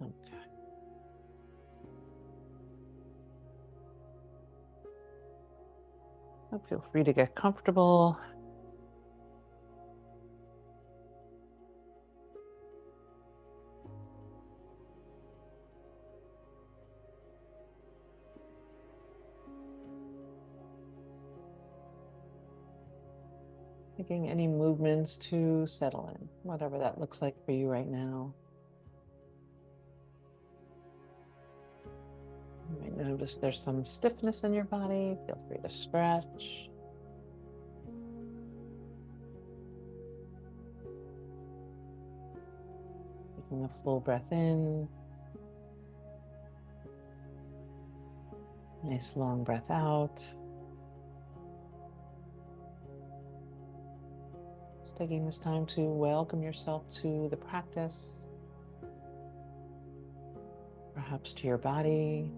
Okay. So feel free to get comfortable. Making any movements to settle in, whatever that looks like for you right now. You might notice there's some stiffness in your body. Feel free to stretch. Taking a full breath in. Nice long breath out. Just taking this time to welcome yourself to the practice, perhaps to your body.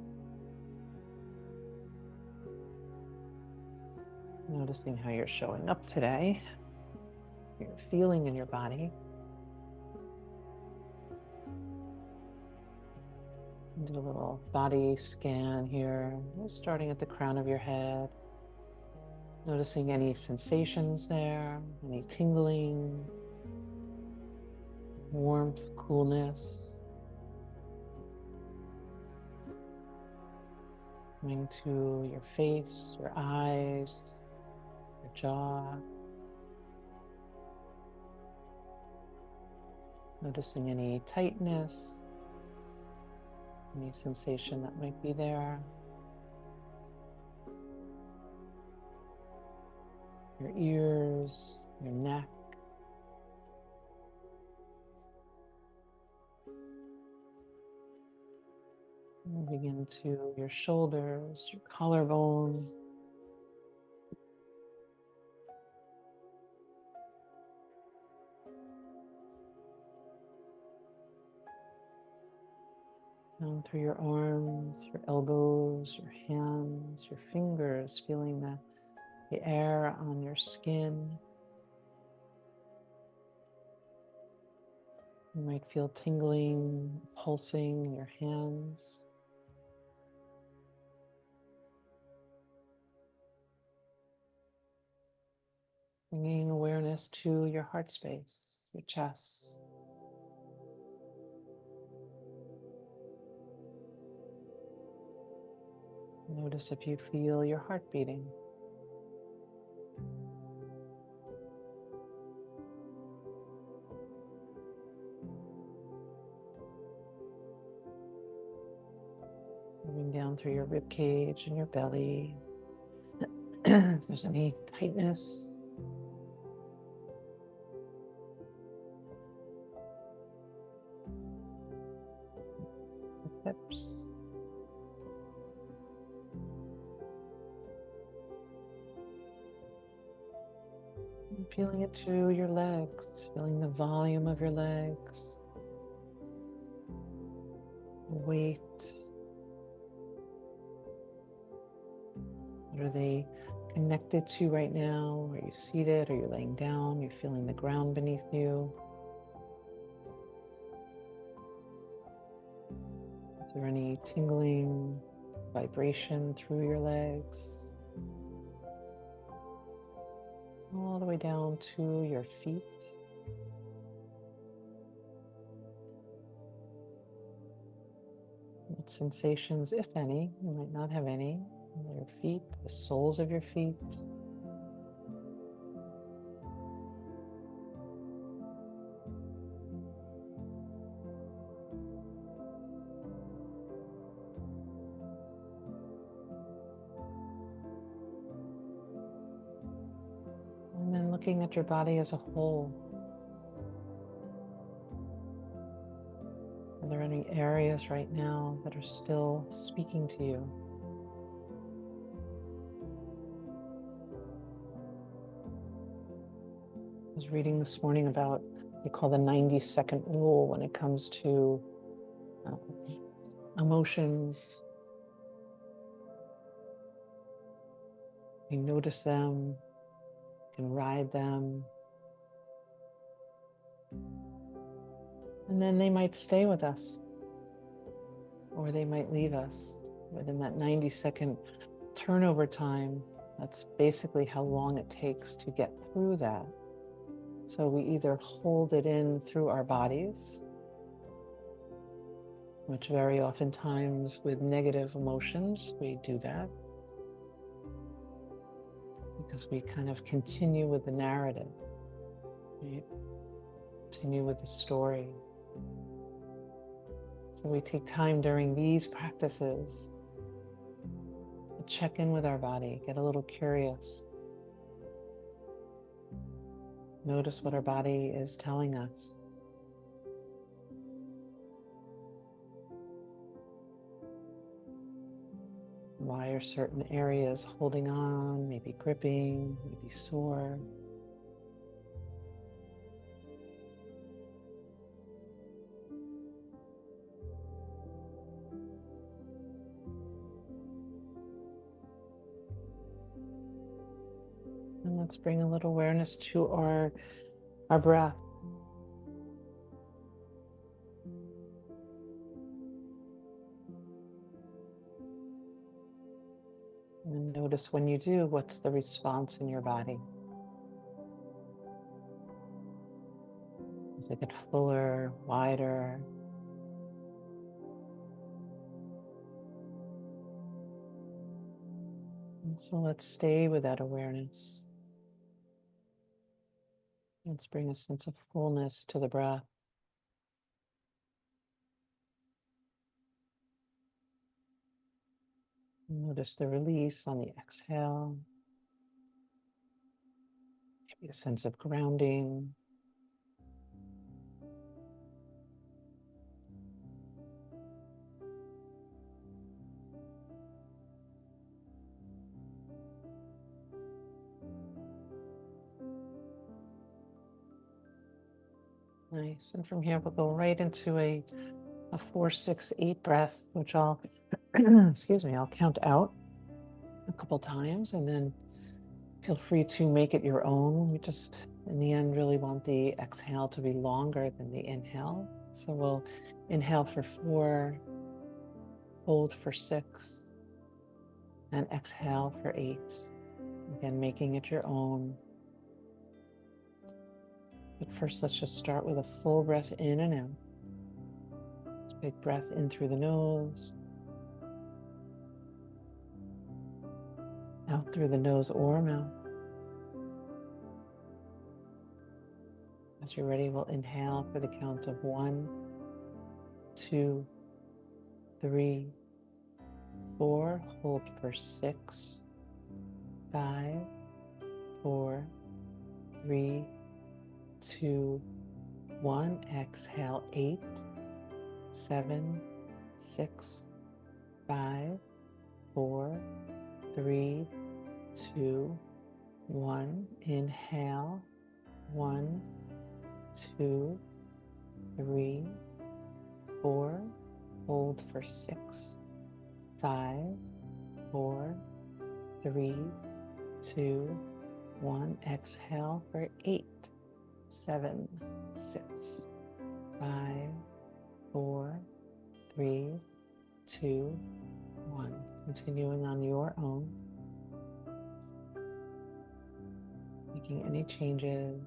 Noticing how you're showing up today, you're feeling in your body. Do a little body scan here, starting at the crown of your head. Noticing any sensations there, any tingling, warmth, coolness. Coming to your face, your eyes, your jaw. Noticing any tightness, any sensation that might be there. Your ears, your neck. Moving into your shoulders, your collarbone. Down through your arms, your elbows, your hands, your fingers, feeling the air on your skin. You might feel tingling, pulsing in your hands. Bringing awareness to your heart space, your chest. Notice if you feel your heart beating. Moving down through your rib cage and your belly. If there's any tightness, hips. And feeling it to your legs, feeling the volume of your legs, the weight. What are they connected to right now? Are you seated? Are you laying down? You're feeling the ground beneath you. Is there any tingling, vibration through your legs? All the way down to your feet. What sensations, if any, you might not have any, in your feet, the soles of your feet. And then looking at your body as a whole. Are there any areas right now that are still speaking to you? I was reading this morning about what they call the 90-second rule when it comes to emotions. You notice them, you can ride them, and then they might stay with us. or they might leave us. But in that 90-second turnover time, that's basically how long it takes to get through that. So we either hold it in through our bodies, which very oftentimes with negative emotions, we do that because we kind of continue with the narrative, right? Continue with the story. So we take time during these practices to check in with our body, get a little curious. Notice what our body is telling us. Why are certain areas holding on, maybe gripping, maybe sore? And let's bring a little awareness to our breath. And notice when you do, what's the response in your body? Does it get fuller, wider? And so let's stay with that awareness. Let's bring a sense of fullness to the breath. Notice the release on the exhale. Maybe a sense of grounding. Nice. And from here, we'll go right into a 4-6-8 breath, which I'll, excuse me, I'll count out a couple times, and then feel free to make it your own. We just, in the end, really want the exhale to be longer than the inhale. So we'll inhale for 4, hold for 6, and exhale for 8. Again, making it your own. But first, let's just start with a full breath in and out. Big breath in through the nose, out through the nose or mouth. As you're ready, we'll inhale for the count of 1, 2, 3, 4. Hold for 6, 5, 4, 3, 2, 1. Exhale 8, 7, 6, 5, 4, 3, 2, 1. Inhale 1, 2, 3, 4. Hold for 6, 5, 4, 3, 2, 1. Exhale for 8, 7, 6, 5, 4, 3, 2, 1. Continuing on your own. Making any changes.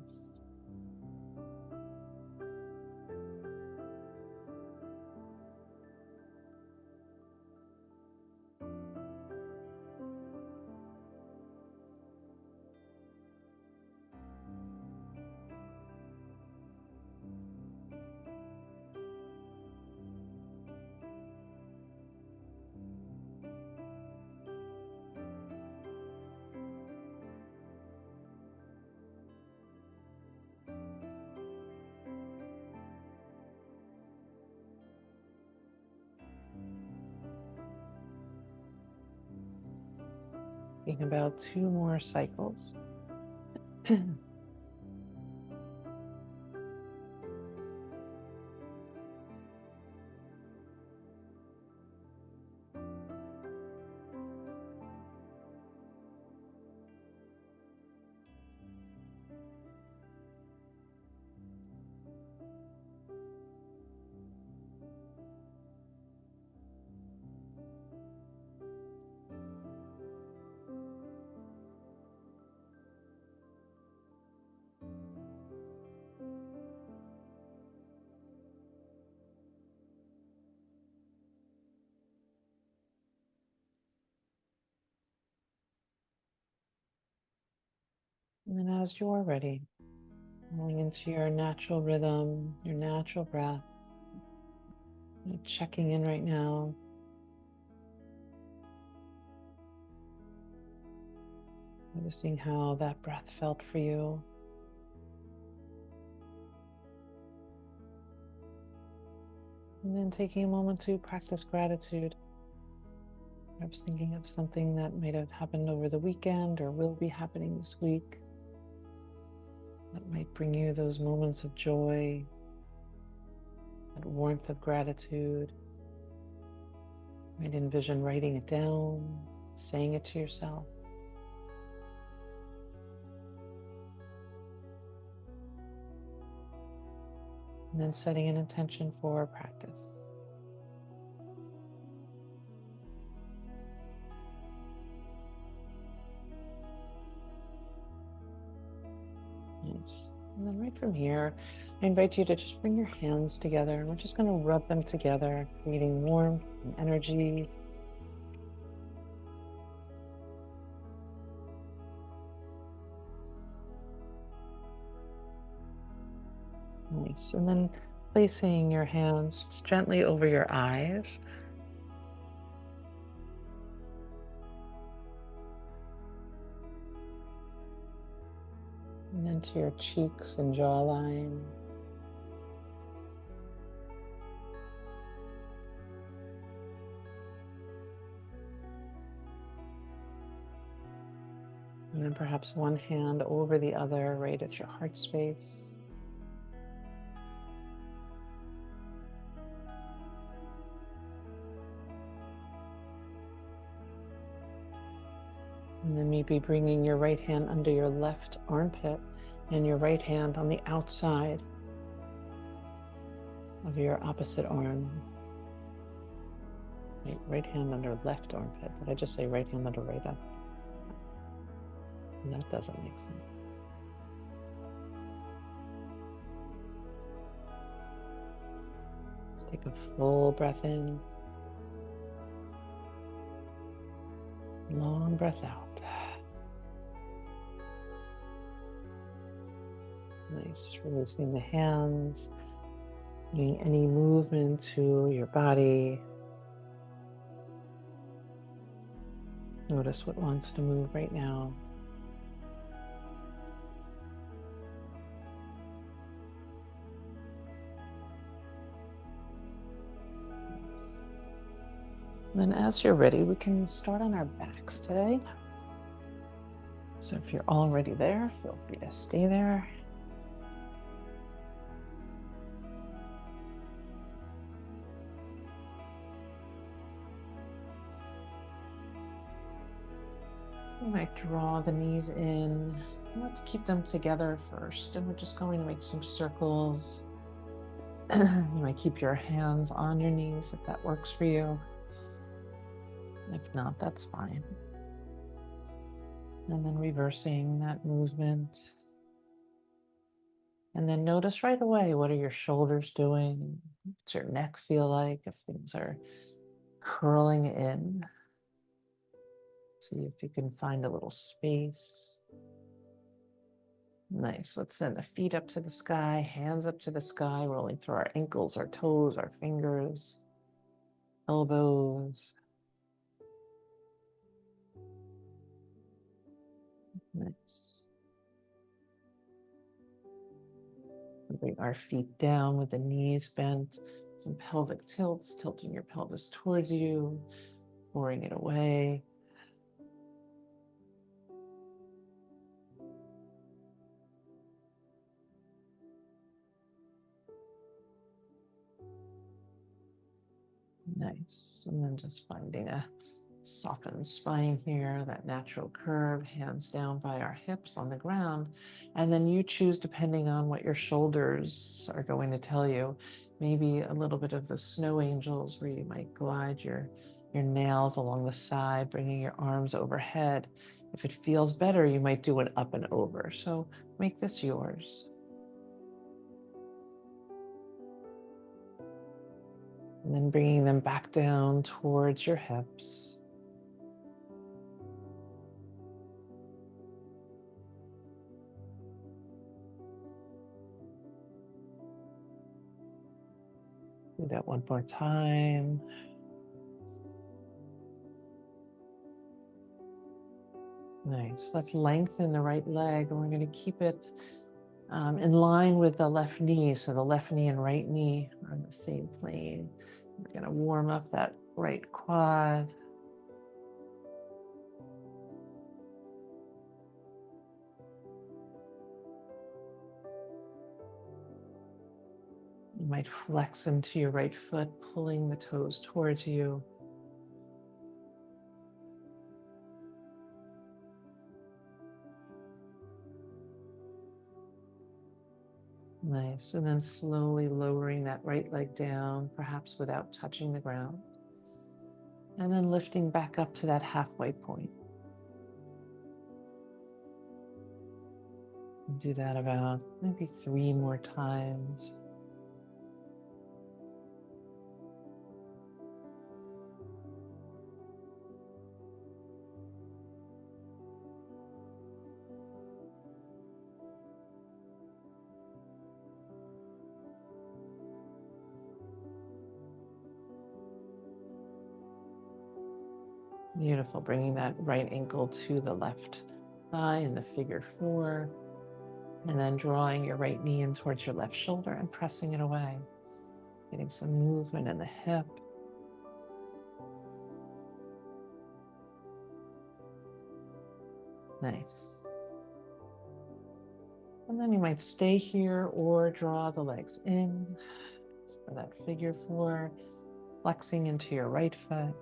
Taking about 2 more cycles. And then as you are ready, going into your natural rhythm, your natural breath, checking in right now. Noticing how that breath felt for you. And then taking a moment to practice gratitude. Perhaps thinking of something that might have happened over the weekend or will be happening this week that might bring you those moments of joy, that warmth of gratitude. You might envision writing it down, saying it to yourself. And then setting an intention for practice. Nice. And then right from here, I invite you to just bring your hands together and we're just going to rub them together, creating warmth and energy. Nice. And then placing your hands just gently over your eyes. And then to your cheeks and jawline. And then perhaps one hand over the other right at your heart space. And then maybe bringing your right hand under your left armpit and your right hand on the outside of your opposite arm. Right hand under left armpit. Did I just say right hand under right arm? That doesn't make sense. Let's take a full breath in. Long breath out. Nice. Releasing the hands. Bringing any movement to your body. Notice what wants to move right now. Nice. And then as you're ready, we can start on our backs today. So if you're already there, feel free to stay there. You might draw the knees in. Let's keep them together first. And we're just going to make some circles. You might keep your hands on your knees if that works for you. If not, that's fine. And then reversing that movement. And then notice right away, what are your shoulders doing? What's your neck feel like if things are curling in? See if you can find a little space. Nice. Let's send the feet up to the sky, hands up to the sky, rolling through our ankles, our toes, our fingers, elbows. Nice. Bring our feet down with the knees bent. Some pelvic tilts, tilting your pelvis towards you, pouring it away. Nice. And then just finding a softened spine here, that natural curve, hands down by our hips on the ground. And then you choose, depending on what your shoulders are going to tell you, maybe a little bit of the snow angels where you might glide your nails along the side, bringing your arms overhead. If it feels better, you might do an up and over. So make this yours. And then bringing them back down towards your hips. Do that one more time. Nice. Let's lengthen the right leg, and we're going to keep it in line with the left knee. So the left knee and right knee are on the same plane. We're going to warm up that right quad. You might flex into your right foot, pulling the toes towards you. Nice. And then slowly lowering that right leg down, perhaps without touching the ground. And then lifting back up to that halfway point. Do that about maybe 3 more times. Beautiful. Bringing that right ankle to the left thigh in the figure 4. And then drawing your right knee in towards your left shoulder and pressing it away. Getting some movement in the hip. Nice. And then you might stay here or draw the legs in for that figure 4, flexing into your right foot.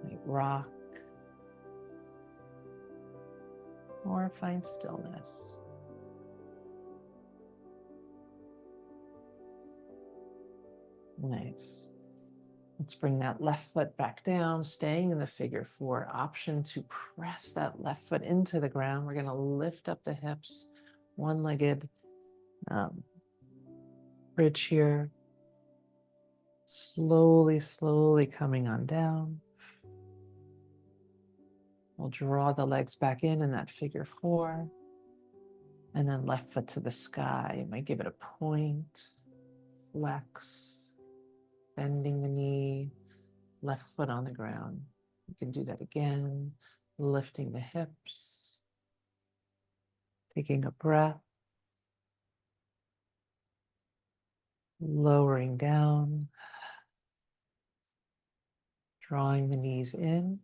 Might rock or find stillness. Nice. Let's bring that left foot back down, staying in the figure 4. Option to press that left foot into the ground. We're going to lift up the hips, one-legged bridge here. Slowly, slowly coming on down. We'll draw the legs back in that figure 4. And then left foot to the sky. You might give it a point, flex, bending the knee, left foot on the ground. You can do that again, lifting the hips, taking a breath, lowering down, drawing the knees in,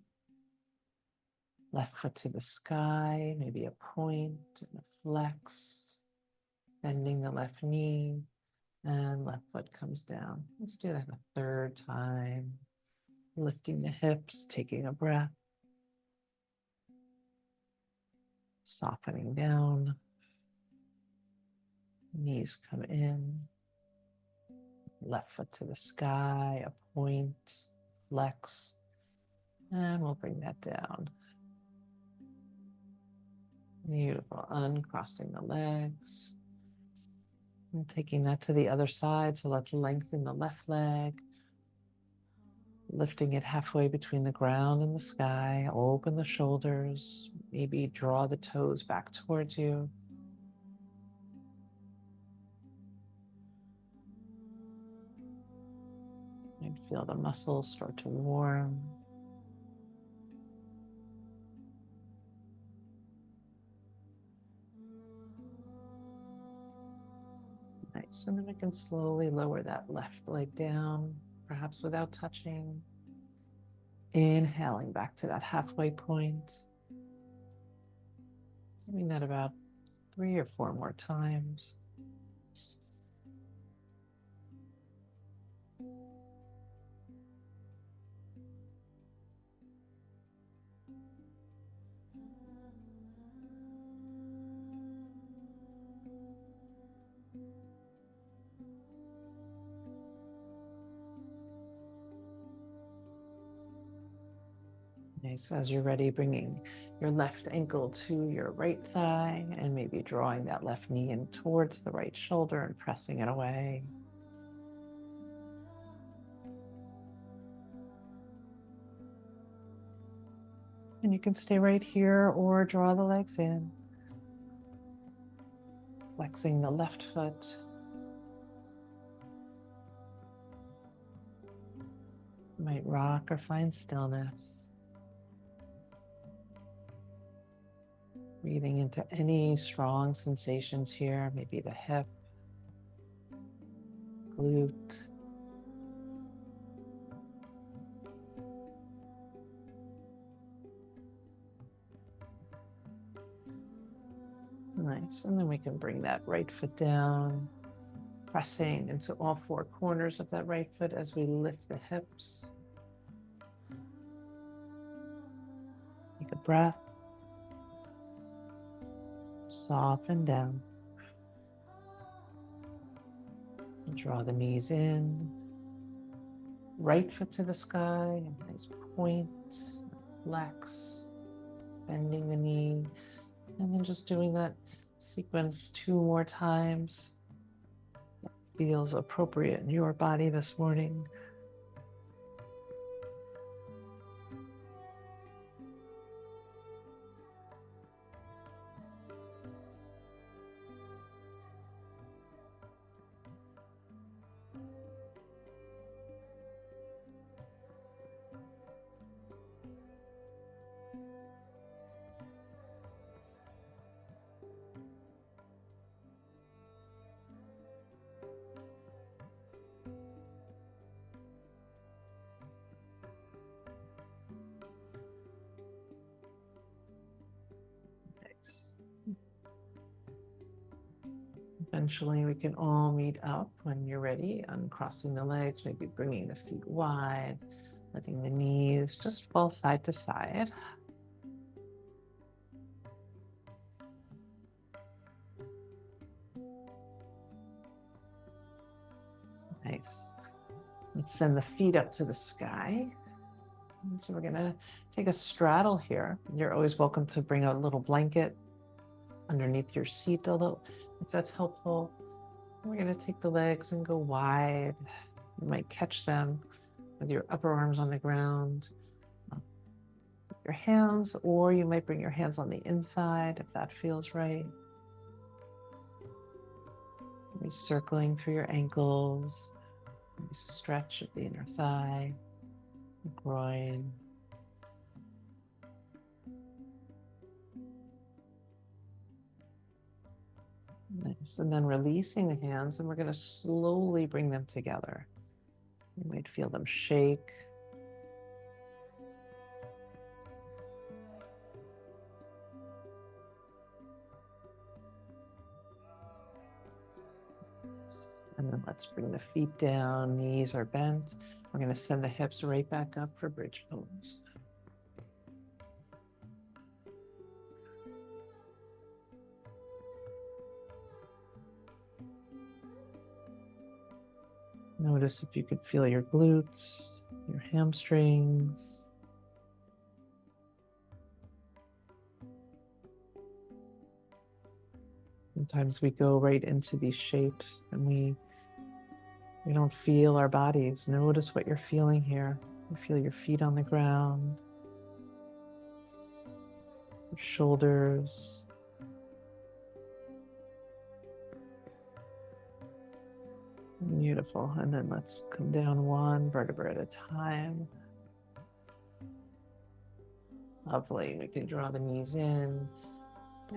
left foot to the sky, maybe a point and a flex, bending the left knee, and left foot comes down. Let's do that a 3rd time. Lifting the hips, taking a breath, softening down, knees come in, left foot to the sky, a point, flex, and we'll bring that down. Beautiful. Uncrossing the legs and taking that to the other side. So let's lengthen the left leg, lifting it halfway between the ground and the sky. Open the shoulders, maybe draw the toes back towards you. And feel the muscles start to warm. Nice. And then we can slowly lower that left leg down, perhaps without touching. Inhaling back to that halfway point. Doing that about 3 or 4 more times. Nice. As you're ready, bringing your left ankle to your right thigh and maybe drawing that left knee in towards the right shoulder and pressing it away. And you can stay right here or draw the legs in. Flexing the left foot. You might rock or find stillness. Breathing into any strong sensations here, maybe the hip, glute. Nice. And then we can bring that right foot down, pressing into all four corners of that right foot as we lift the hips. Take a breath. Soften down. And draw the knees in. Right foot to the sky. Nice point. Flex. Bending the knee. And then just doing that sequence 2 more times. That feels appropriate in your body this morning. Eventually, we can all meet up when you're ready, uncrossing the legs, maybe bringing the feet wide, letting the knees just fall side to side. Nice. Let's send the feet up to the sky. And so we're going to take a straddle here. You're always welcome to bring a little blanket underneath your seat a little, if that's helpful. We're going to take the legs and go wide. You might catch them with your upper arms on the ground, with your hands, or you might bring your hands on the inside if that feels right. Maybe circling through your ankles. Maybe stretch at the inner thigh, groin. Nice. And then releasing the hands, and we're going to slowly bring them together. You might feel them shake. And then let's bring the feet down, knees are bent. We're going to send the hips right back up for bridge pose. Notice if you could feel your glutes, your hamstrings. Sometimes we go right into these shapes and we don't feel our bodies. Notice what you're feeling here. You feel your feet on the ground, your shoulders. Beautiful. And then let's come down one vertebra at a time. Lovely. We can draw the knees in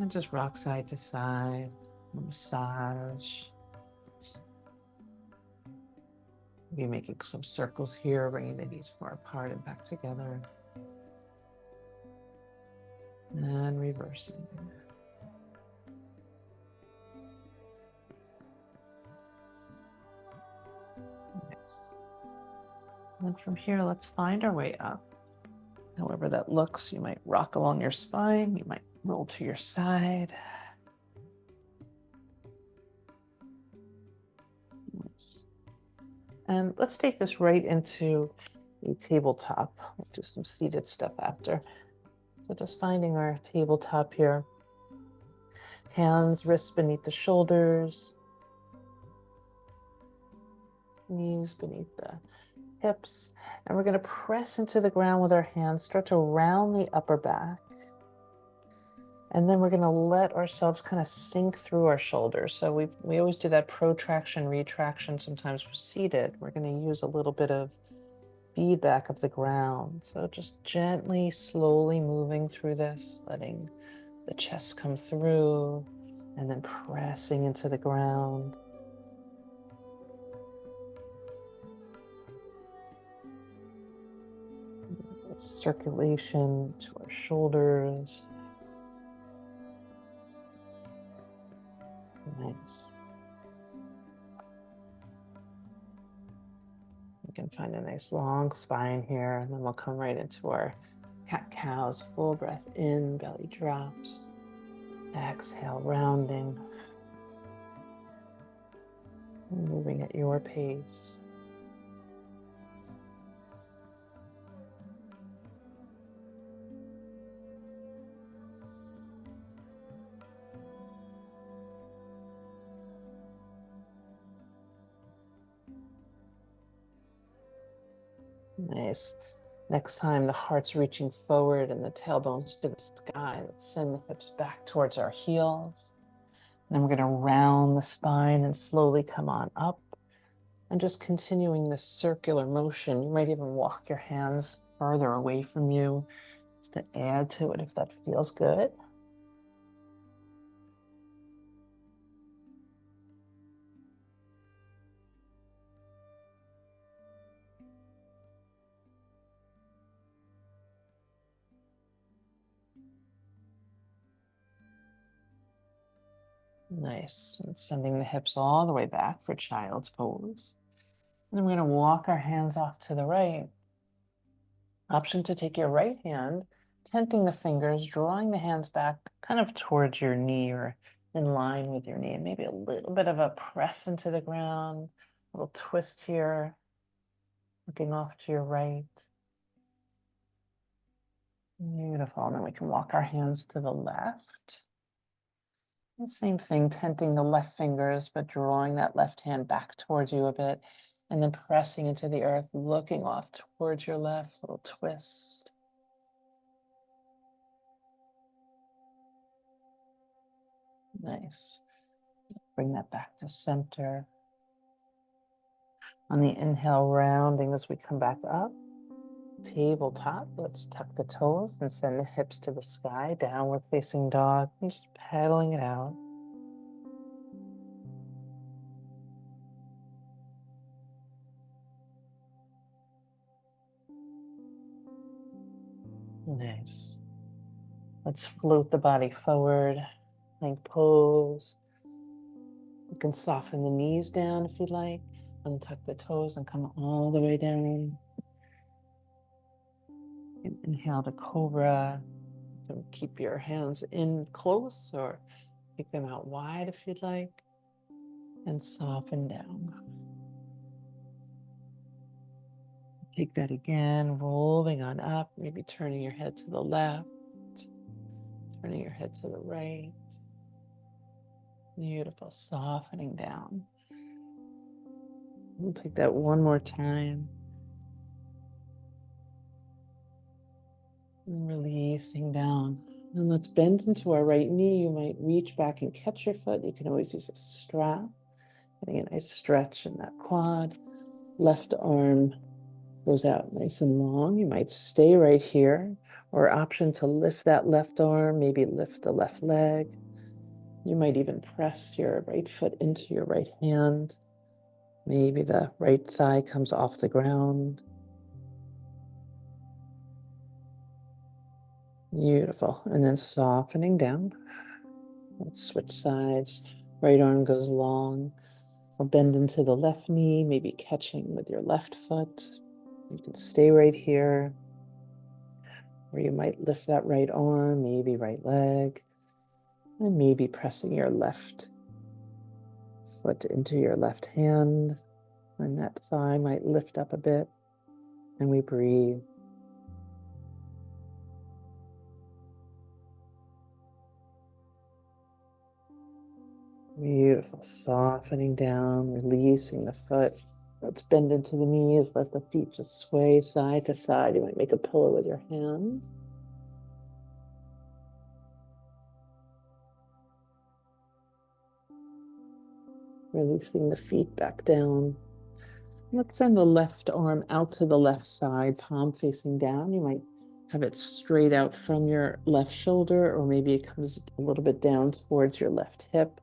and just rock side to side. Massage. Maybe making some circles here, bringing the knees far apart and back together. And reversing. Nice. And then from here, let's find our way up. However that looks, you might rock along your spine, you might roll to your side. Nice. And let's take this right into a tabletop. Let's do some seated stuff after. So just finding our tabletop here. Hands, wrists beneath the shoulders. Knees beneath the hips, and we're going to press into the ground with our hands, start to round the upper back. And then we're going to let ourselves kind of sink through our shoulders. So we always do that protraction, retraction. Sometimes we're seated. We're going to use a little bit of feedback of the ground. So just gently, slowly moving through this, letting the chest come through, and then pressing into the ground. Circulation to our shoulders. Nice. We can find a nice long spine here, and then we'll come right into our cat-cows. Full breath in, belly drops. Exhale, rounding. Moving at your pace. Nice. Next time, the heart's reaching forward and the tailbone's to the sky. Let's send the hips back towards our heels. And then we're going to round the spine and slowly come on up. And just continuing this circular motion. You might even walk your hands further away from you just to add to it if that feels good. Nice. And sending the hips all the way back for child's pose. And then we're going to walk our hands off to the right. Option to take your right hand, tenting the fingers, drawing the hands back kind of towards your knee or in line with your knee. And maybe a little bit of a press into the ground, a little twist here, looking off to your right. Beautiful. And then we can walk our hands to the left. And same thing, tenting the left fingers, but drawing that left hand back towards you a bit. And then pressing into the earth, looking off towards your left, little twist. Nice. Bring that back to center. On the inhale, rounding as we come back up. Tabletop, let's tuck the toes and send the hips to the sky, downward facing dog, and just paddling it out. Nice. Let's float the body forward, plank pose. You can soften the knees down if you'd like, untuck the toes and come all the way down. And inhale to cobra. So keep your hands in close or take them out wide if you'd like, and soften down. Take that again, rolling on up, maybe turning your head to the left, turning your head to the right. Beautiful, softening down. We'll take that one more time. And releasing down. And let's bend into our right knee. You might reach back and catch your foot. You can always use a strap. Getting a nice stretch in that quad. Left arm goes out nice and long. You might stay right here, or option to lift that left arm, maybe lift the left leg. You might even press your right foot into your right hand. Maybe the right thigh comes off the ground. Beautiful. And then softening down. Let's switch sides. Right arm goes long. I'll bend into the left knee, maybe catching with your left foot. You can stay right here. Or you might lift that right arm, maybe right leg, and maybe pressing your left foot into your left hand. And that thigh might lift up a bit. And we breathe. Beautiful. Softening down, releasing the foot. Let's bend into the knees, let the feet just sway side to side. You might make a pillow with your hands. Releasing the feet back down. Let's send the left arm out to the left side, palm facing down. You might have it straight out from your left shoulder, or maybe it comes a little bit down towards your left hip.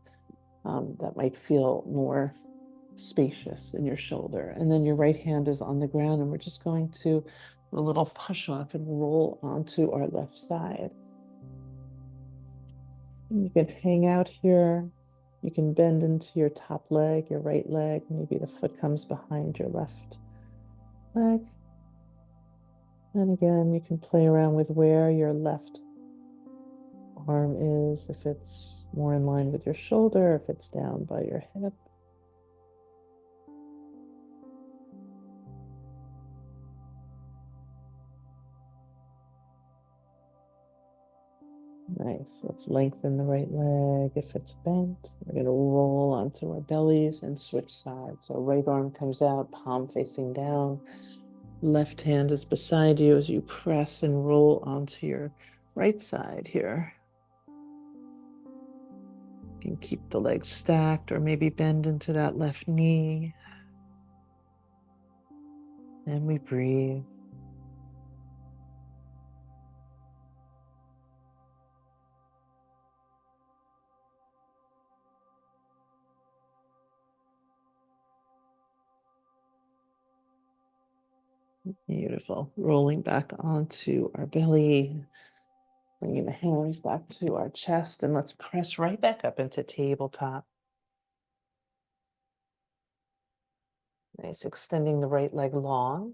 That might feel more spacious in your shoulder. And then your right hand is on the ground, and we're just going to do a little push off and roll onto our left side. And you can hang out here. You can bend into your top leg, your right leg. Maybe the foot comes behind your left leg. And again, you can play around with where your left arm is, if it's more in line with your shoulder, if it's down by your hip. Nice. Let's lengthen the right leg. If it's bent, we're going to roll onto our bellies and switch sides. So right arm comes out, palm facing down. Left hand is beside you as you press and roll onto your right side here. You can keep the legs stacked or maybe bend into that left knee. And we breathe. Beautiful. Rolling back onto our belly, bringing the hands back to our chest, and let's press right back up into tabletop. Nice, extending the right leg long.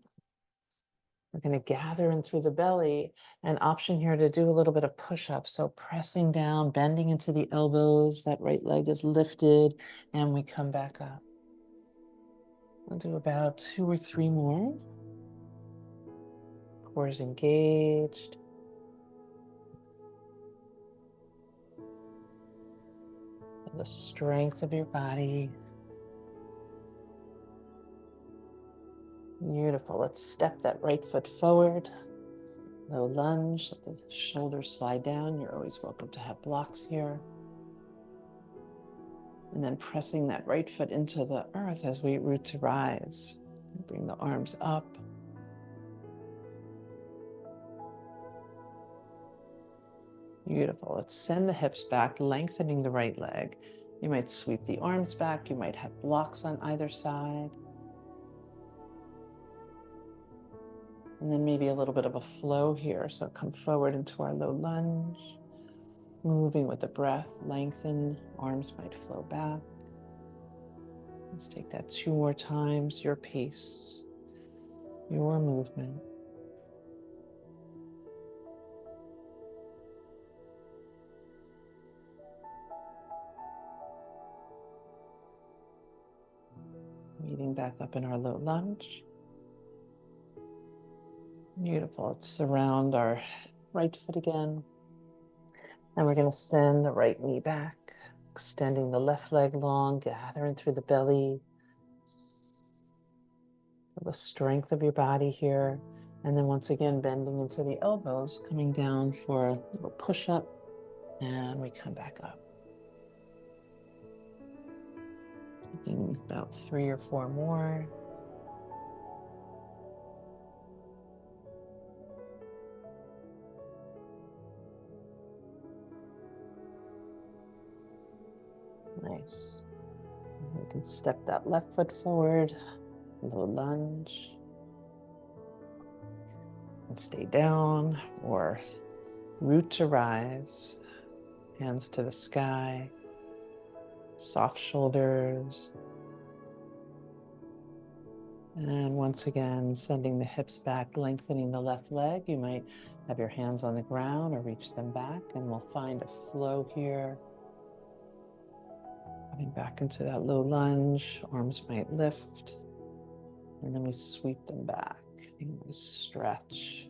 We're going to gather in through the belly. An option here to do a little bit of push-up. So pressing down, bending into the elbows, that right leg is lifted, and we come back up. We'll do about 2 or 3 more. Core is engaged. And the strength of your body. Beautiful. Let's step that right foot forward. Low lunge. Let the shoulders slide down. You're always welcome to have blocks here. And then pressing that right foot into the earth as we root to rise. Bring the arms up. Beautiful. Let's send the hips back, lengthening the right leg. You might sweep the arms back. You might have blocks on either side. And then maybe a little bit of a flow here. So come forward into our low lunge. Moving with the breath, lengthen. Arms might flow back. Let's take that 2 more times. Your pace, your movement. Meeting back up in our low lunge. Beautiful. Let's surround our right foot again. And we're going to send the right knee back, extending the left leg long, gathering through the belly. Feel the strength of your body here. And then once again, bending into the elbows, coming down for a little push-up, and we come back up. Taking about 3 or 4 more. Nice. We can step that left foot forward, low lunge, and stay down, or root to rise, hands to the sky, soft shoulders. And once again, sending the hips back, lengthening the left leg. You might have your hands on the ground or reach them back, and we'll find a flow here. Coming back into that low lunge, arms might lift, and then we sweep them back and we stretch.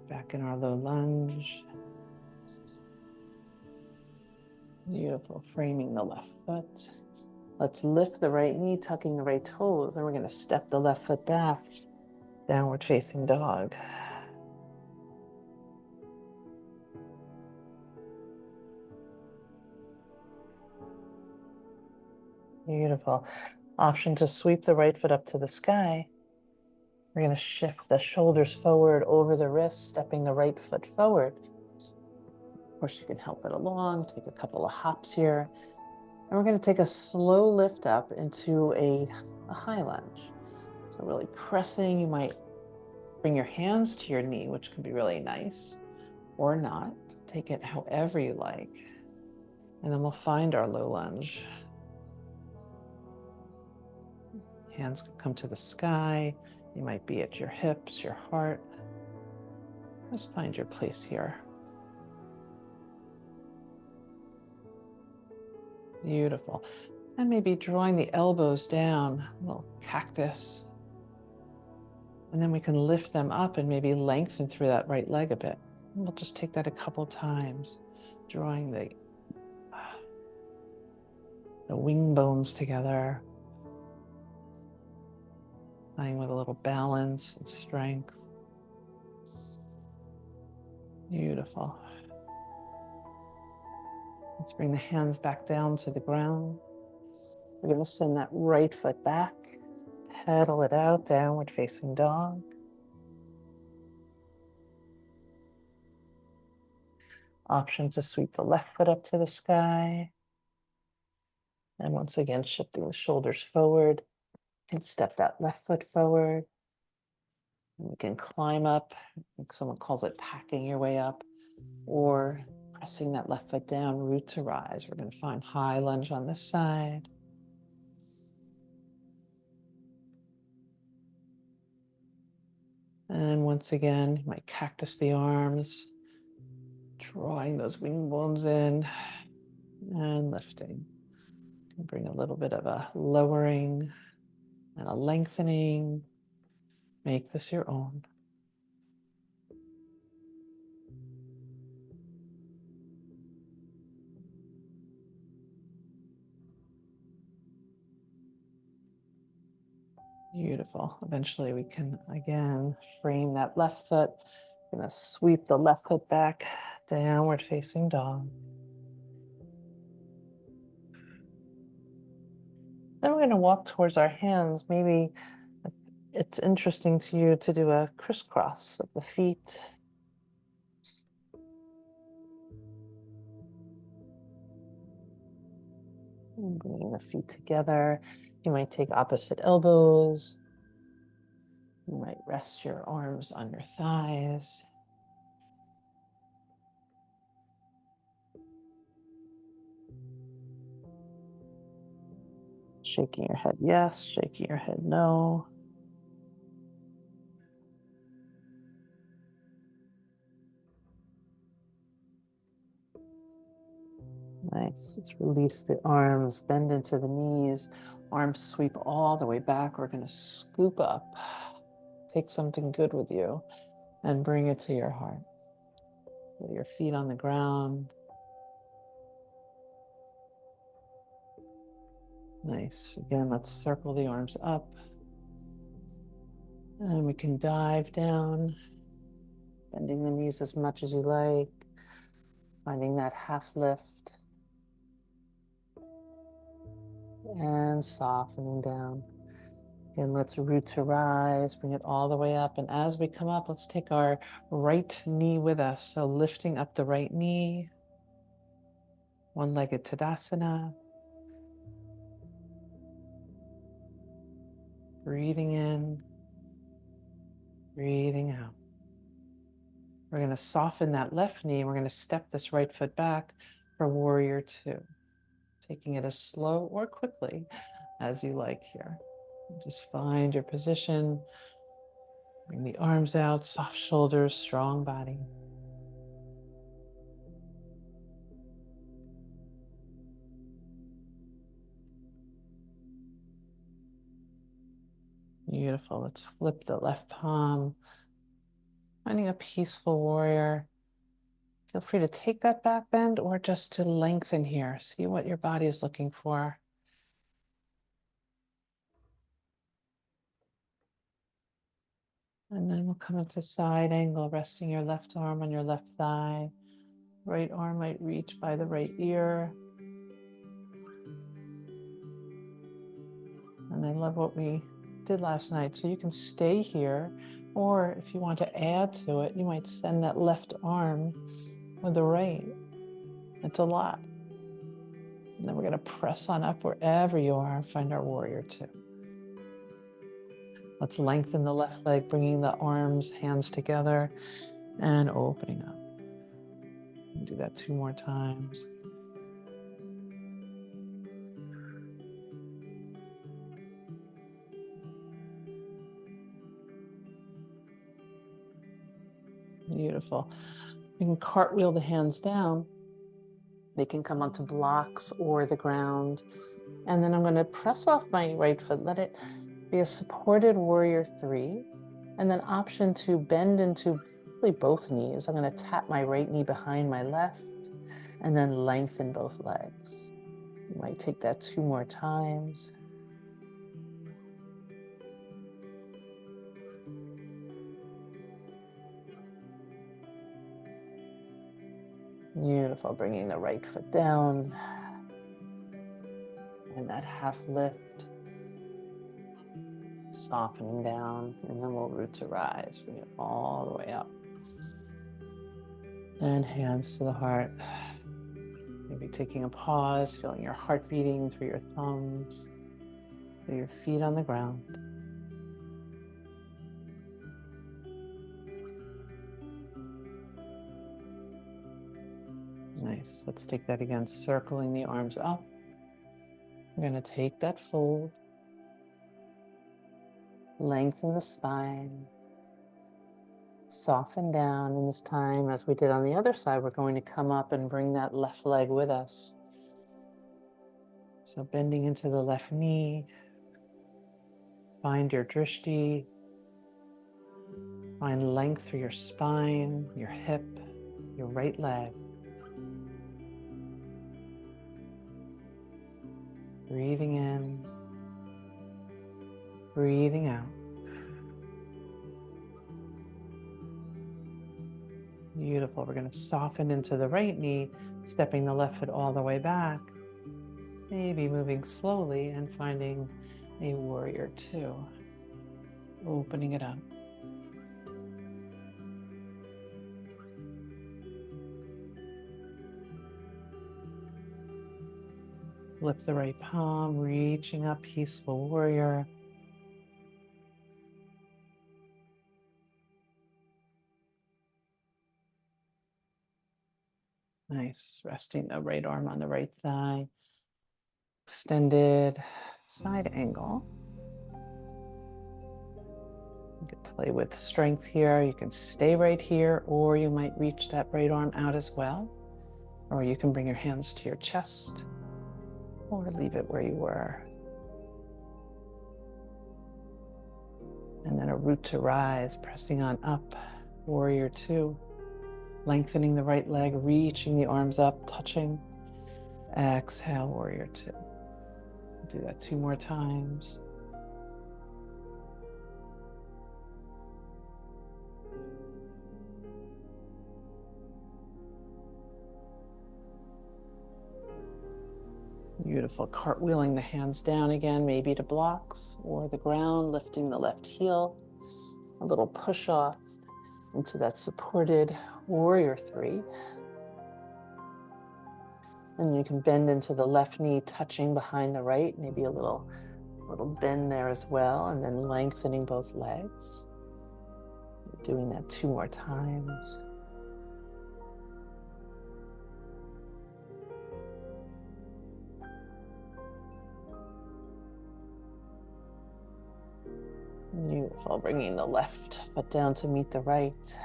Back in our low lunge. Beautiful, framing the left foot. Let's lift the right knee, tucking the right toes, and we're going to step the left foot back, downward facing dog. Beautiful. Option to sweep the right foot up to the sky. We're going to shift the shoulders forward over the wrist, stepping the right foot forward. Of course, you can help it along, take a couple of hops here. And we're going to take a slow lift up into a high lunge. So really pressing, you might bring your hands to your knee, which can be really nice, or not. Take it however you like. And then we'll find our low lunge. Hands can come to the sky. You might be at your hips, your heart. Just find your place here. Beautiful. And maybe drawing the elbows down, a little cactus. And then we can lift them up and maybe lengthen through that right leg a bit. And we'll just take that a couple times, drawing the wing bones together, playing with a little balance and strength. Beautiful. Let's bring the hands back down to the ground. We're going to send that right foot back, pedal it out, downward facing dog. Option to sweep the left foot up to the sky. And once again, shifting the shoulders forward. You can step that left foot forward. And we can climb up. I think someone calls it packing your way up, or pressing that left foot down, root to rise. We're going to find high lunge on this side. And once again, you might cactus the arms, drawing those wing bones in and lifting. Bring a little bit of a lowering and a lengthening. Make this your own. Beautiful. Eventually we can, again, frame that left foot. Gonna sweep the left foot back, downward facing dog. Then we're gonna walk towards our hands. Maybe it's interesting to you to do a crisscross of the feet. And bringing the feet together. You might take opposite elbows. You might rest your arms on your thighs. Shaking your head yes, shaking your head no. Nice. Let's release the arms, bend into the knees. Arms sweep all the way back. We're going to scoop up. Take something good with you and bring it to your heart. With your feet on the ground. Nice. Again, let's circle the arms up. And we can dive down, bending the knees as much as you like, finding that half lift. And softening down. Again, let's root to rise, bring it all the way up. And as we come up, let's take our right knee with us. So lifting up the right knee, one-legged Tadasana. Breathing in, breathing out. We're going to soften that left knee. We're going to step this right foot back for warrior two. Taking it as slow or quickly as you like here. Just find your position. Bring the arms out, soft shoulders, strong body. Beautiful. Let's flip the left palm Finding a peaceful warrior. Feel free to take that back bend or just to lengthen here. See what your body is looking for. And then we'll come into side angle, resting your left arm on your left thigh. Right arm might reach by the right ear. And I love what we did last night. So you can stay here, or if you want to add to it, you might send that left arm with the right. It's a lot. And then we're going to press on up wherever you are and find our warrior two. Let's lengthen the left leg, bringing the arms, hands together and opening up. Do that 2 more times. Beautiful. You can cartwheel the hands down. They can come onto blocks or the ground. And then I'm going to press off my right foot, let it be a supported warrior 3. And then option to bend into really both knees. I'm going to tap my right knee behind my left and then lengthen both legs. You might take that 2 more times. Beautiful, bringing the right foot down. And that half lift. Softening down, and then we'll root to rise. Bring it all the way up. And hands to the heart. Maybe taking a pause, feeling your heart beating through your thumbs, through your feet on the ground. Nice. Let's take that again, circling the arms up. We're going to take that fold, lengthen the spine, soften down. And this time, as we did on the other side, we're going to come up and bring that left leg with us. So bending into the left knee, find your drishti, find length through your spine, your hip, your right leg. Breathing in, breathing out. Beautiful. We're going to soften into the right knee, stepping the left foot all the way back. Maybe moving slowly and finding a warrior 2. Opening it up. Lift the right palm, reaching up, peaceful warrior. Nice. Resting the right arm on the right thigh. Extended side angle. You can play with strength here. You can stay right here, or you might reach that right arm out as well. Or you can bring your hands to your chest, or leave it where you were. And then a root to rise, pressing on up, warrior 2. Lengthening the right leg, reaching the arms up, touching. Exhale, warrior 2. Do that 2 more times. Beautiful. Cartwheeling the hands down again, maybe to blocks or the ground, lifting the left heel. A little push off into that supported warrior 3. And you can bend into the left knee, touching behind the right, maybe a little bend there as well, and then lengthening both legs. Doing that 2 more times. Beautiful. Bringing the left foot down to meet the right.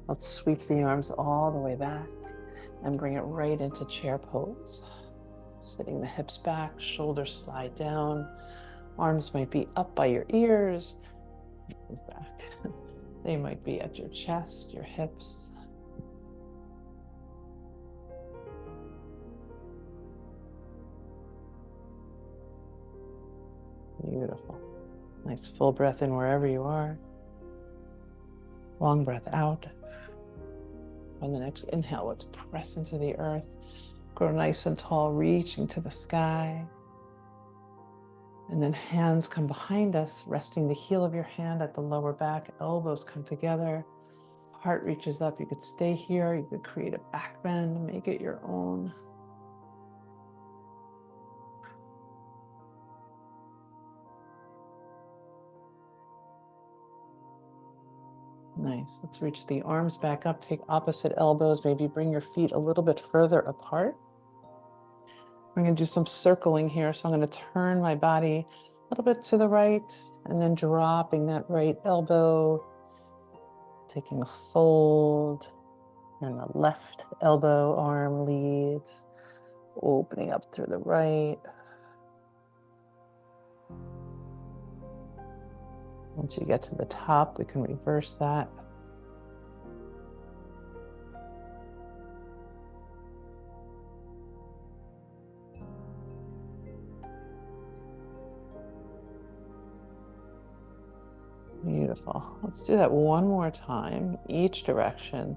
Let's sweep the arms all the way back and bring it right into chair pose. Sitting the hips back, shoulders slide down. Arms might be up by your ears. Move back. They might be at your chest, your hips. Beautiful. Nice full breath in wherever you are. Long breath out. On the next inhale, let's press into the earth. Grow nice and tall, reaching to the sky. And then hands come behind us, resting the heel of your hand at the lower back. Elbows come together. Heart reaches up. You could stay here. You could create a back bend, make it your own. Nice. Let's reach the arms back up. Take opposite elbows. Maybe bring your feet a little bit further apart. We're going to do some circling here. So I'm going to turn my body a little bit to the right and then dropping that right elbow, taking a fold, and the left elbow arm leads, opening up through the right. Once you get to the top, we can reverse that. Beautiful. Let's do that one more time, each direction,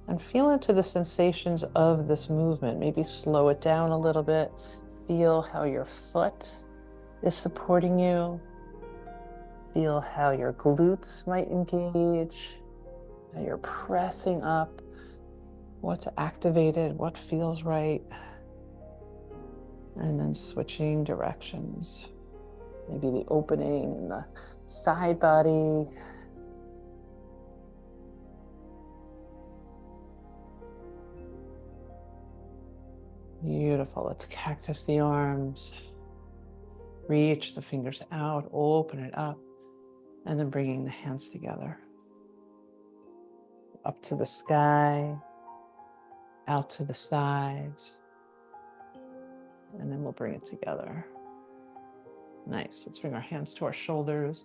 and feel into the sensations of this movement. Maybe slow it down a little bit. Feel how your foot is supporting you. Feel how your glutes might engage, how you're pressing up, what's activated, what feels right, and then switching directions. Maybe the opening in the side body. Beautiful. Let's cactus the arms. Reach the fingers out, open it up, and then bringing the hands together. Up to the sky, out to the sides, and then we'll bring it together. Nice. Let's bring our hands to our shoulders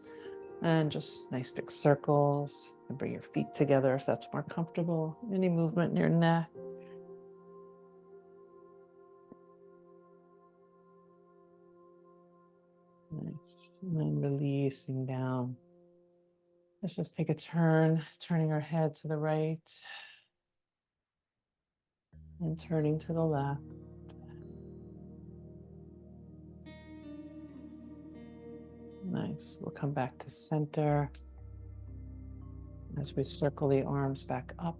and just nice big circles. And bring your feet together if that's more comfortable. Any movement in your neck. Nice. And then releasing down. Let's just take a turn, turning our head to the right and turning to the left. Nice. We'll come back to center as we circle the arms back up.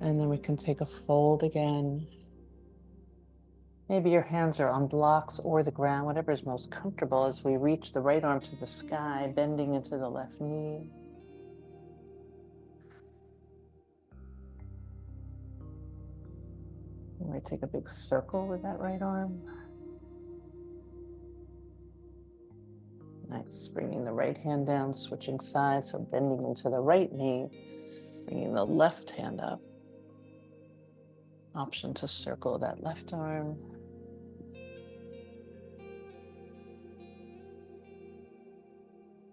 And then we can take a fold again. Maybe your hands are on blocks or the ground, whatever is most comfortable as we reach the right arm to the sky, bending into the left knee. We might take a big circle with that right arm. Nice. Bringing the right hand down, switching sides, so bending into the right knee, bringing the left hand up. Option to circle that left arm.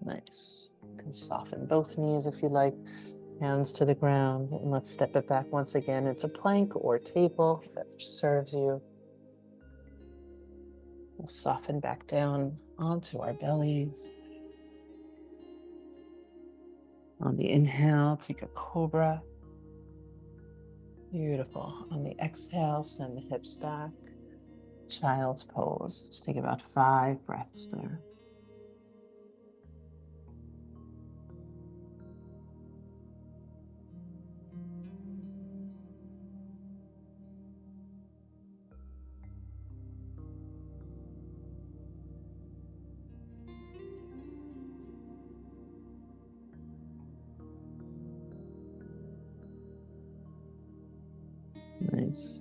Nice. You can soften both knees if you like. Hands to the ground. And let's step it back once again into plank or table that serves you. We'll soften back down onto our bellies. On the inhale, take a cobra. Beautiful. On the exhale, send the hips back. Child's pose. Let's take about 5 breaths there. Nice.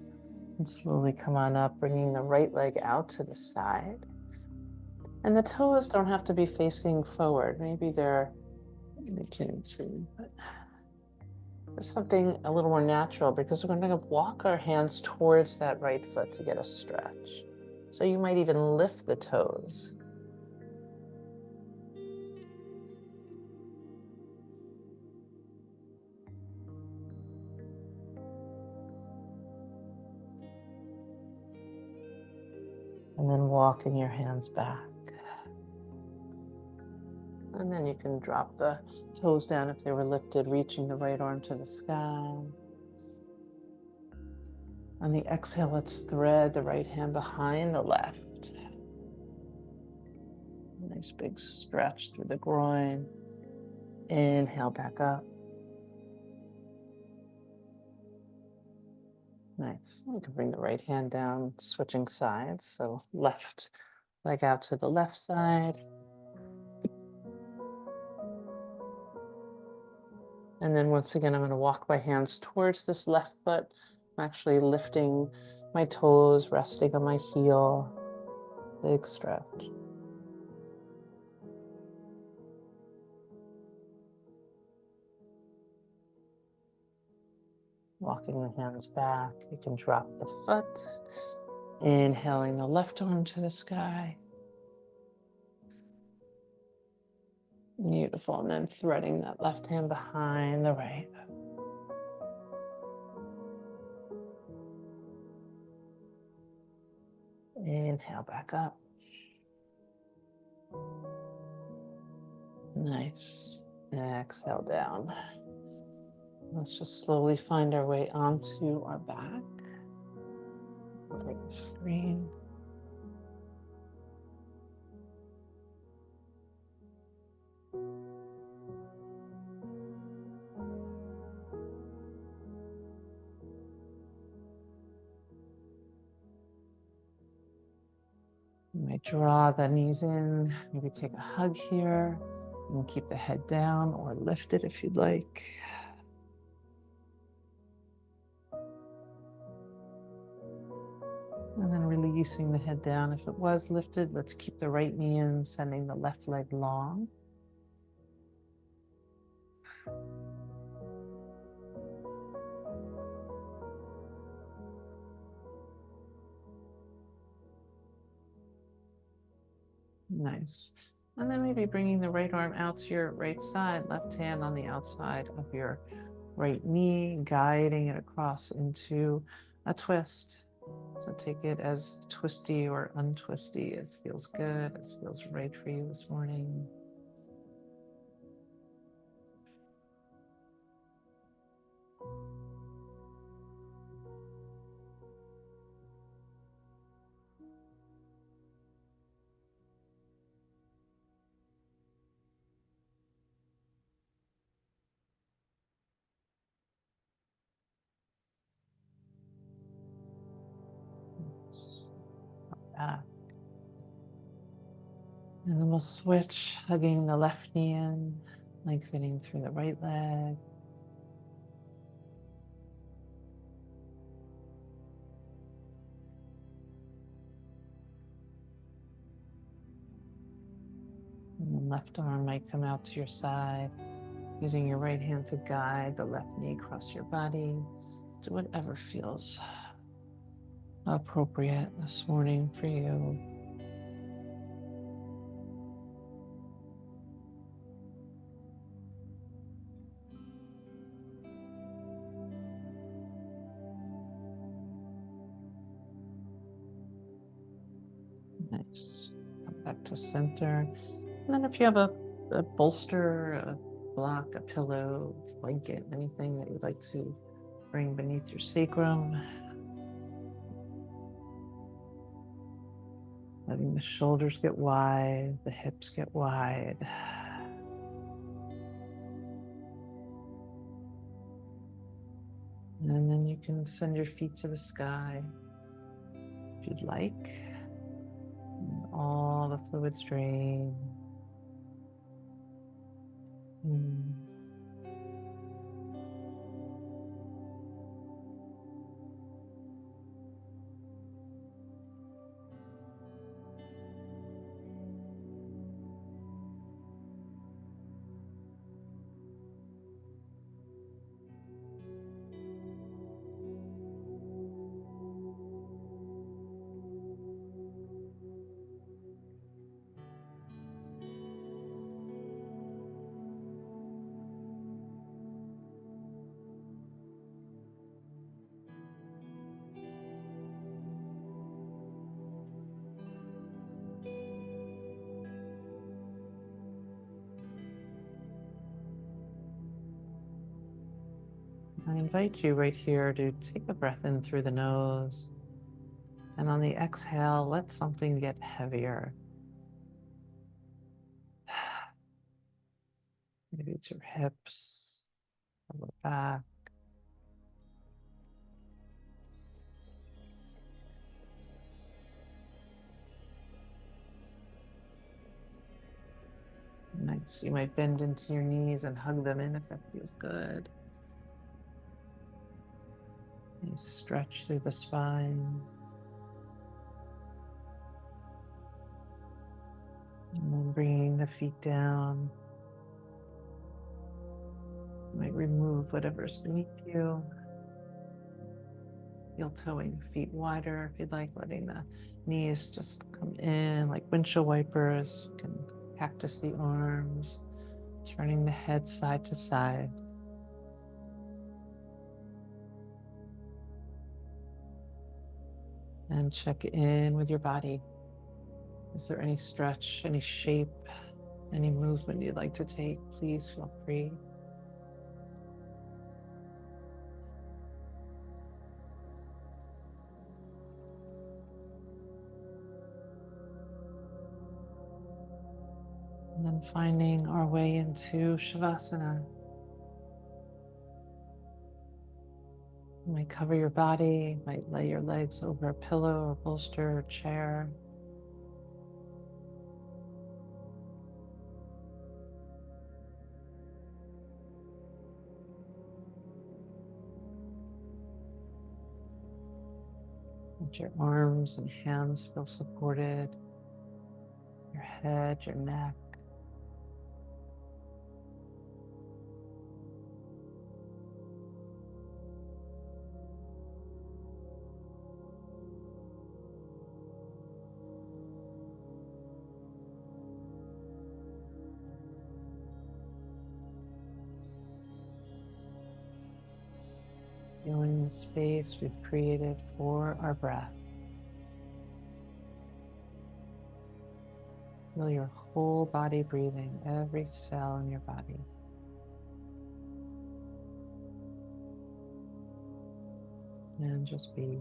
And slowly come on up, bringing the right leg out to the side. And the toes don't have to be facing forward. Maybe you can't see, but there's something a little more natural because we're going to walk our hands towards that right foot to get a stretch. So you might even lift the toes. And then walking your hands back. And then you can drop the toes down if they were lifted, reaching the right arm to the sky. On the exhale, let's thread the right hand behind the left. Nice big stretch through the groin. Inhale back up. Nice. You can bring the right hand down, switching sides. So left leg out to the left side. And then once again, I'm going to walk my hands towards this left foot. I'm actually lifting my toes, resting on my heel. Big stretch. Walking the hands back. You can drop the foot. Inhaling the left arm to the sky. Beautiful. And then threading that left hand behind the right. Inhale back up. Nice. Exhale down. Let's just slowly find our way onto our back. Take the screen. You might draw the knees in, maybe take a hug here, and keep the head down or lift it if you'd like. And then releasing the head down. If it was lifted, let's keep the right knee in, sending the left leg long. Nice. And then maybe bringing the right arm out to your right side, left hand on the outside of your right knee, guiding it across into a twist. So take it as twisty or untwisty, as feels good, as feels right for you this morning. Back. And then we'll switch, hugging the left knee in, lengthening through the right leg. And the left arm might come out to your side, using your right hand to guide the left knee across your body to whatever feels appropriate this morning for you. Nice. Come back to center. And then if you have a bolster, a block, a pillow, blanket, anything that you'd like to bring beneath your sacrum, letting the shoulders get wide, the hips get wide. And then you can send your feet to the sky if you'd like. And all the fluids drain. I invite you right here to take a breath in through the nose. And on the exhale, let something get heavier. Maybe it's your hips, or the back. Nice. You might bend into your knees and hug them in if that feels good. You stretch through the spine. And then bringing the feet down. You might remove whatever's beneath you. Heel toeing the feet wider if you'd like, letting the knees just come in like windshield wipers. You can cactus the arms, turning the head side to side. And check in with your body. Is there any stretch, any shape, any movement you'd like to take? Please feel free. And then finding our way into Shavasana. You might cover your body, might lay your legs over a pillow or bolster or chair. Let your arms and hands feel supported. Your head, your neck. Feeling the space we've created for our breath. Feel your whole body breathing, every cell in your body. And just be.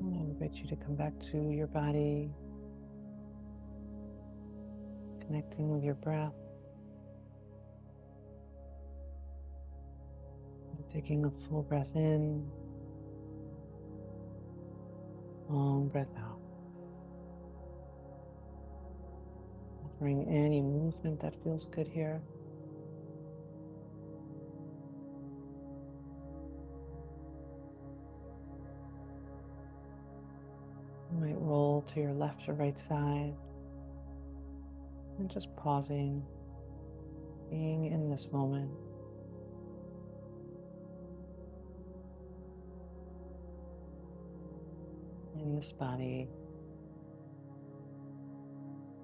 I invite you to come back to your body, connecting with your breath. Taking a full breath in, long breath out. Offering any movement that feels good here. You might roll to your left or right side. And just pausing, being in this moment. this body.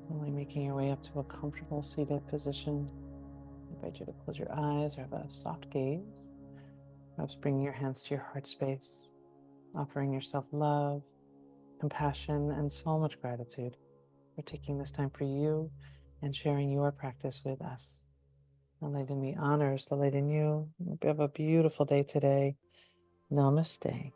Slowly making your way up to a comfortable seated position. I invite you to close your eyes or have a soft gaze. Perhaps bringing your hands to your heart space, offering yourself love, compassion, and so much gratitude for taking this time for you and sharing your practice with us. The light in me honors the light in you. Have a beautiful day today. Namaste.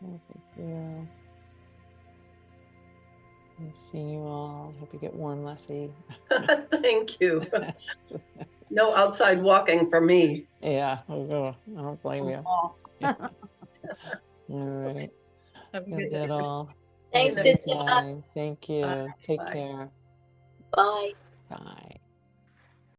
Thank you. Nice seeing you all. Hope you get warm, Leslie. Thank you. No outside walking for me. Yeah, I don't blame you. Oh. All right. Have a Good good day. it all. Thanks, Have a good Cynthia. day. Thank you. Take Bye. care. Bye. Bye.